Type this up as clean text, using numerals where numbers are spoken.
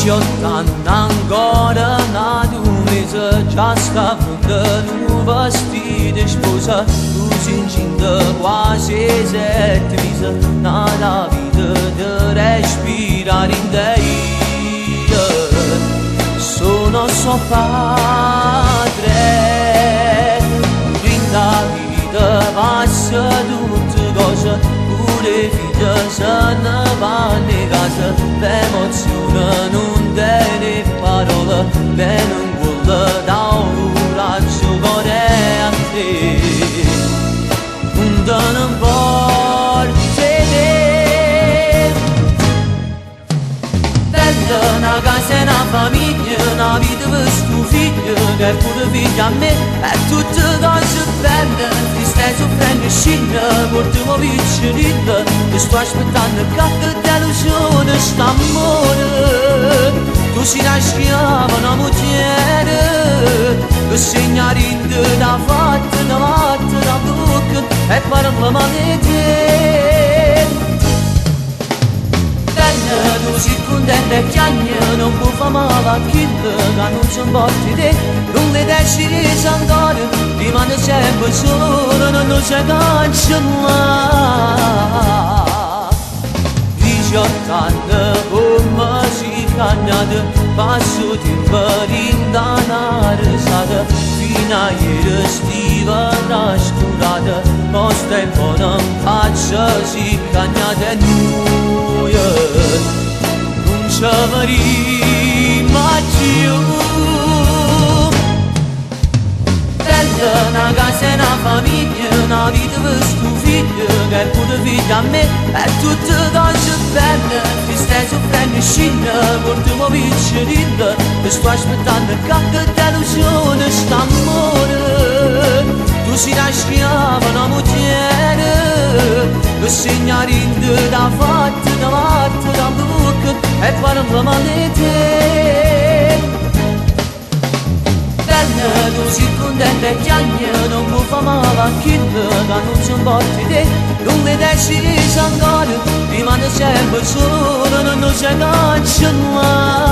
18 ancora una mese già sta pronta un vestito di sposa, tu sei incinta quasi 7 mesi, nella vita di respirare in te. Sono suo padre, in la vita passa tutte cose, pure figlia se ne vanno in casa, l'emozione non tiene parole, lei non vuole da ora giocare a te, non te ne importa te, bella una casa e una famiglia, una vita per sto figlio, che pure figlia a me, è tutte cose belle, tristezza prende scina, portiamo piccerina, ti sto aspettando che delusione st'amore, tu sei una schiava, una moglie, che segna rinde da fatta, da bocca, e parla male di te. Tu sei contenta e piagna, non può fare male a chi che non si importa di te, non le decidi ancora, rimane sempre solo, non si cancella. 18 anni come si cagnata, passo tempo in una risata, fino a ieri stiva trascurata, post tempo non faccio si cagnata e noi non ci avremo più. Bella una casa e una famiglia, una vita per sto figlio, che pure figlia a me, è tutte cose belle, tristezza prende scina, portiamo piccerina, ti sto aspettando che delusione st'amore, tu sei una schiava, una moglie, che segna rinde da fatta, da bocca, e parla male di te. Tu sei contenta e piagna, non può fare male a chi che non si importa di te, non le decidi ancora, rimane sempre solo, non si cancella.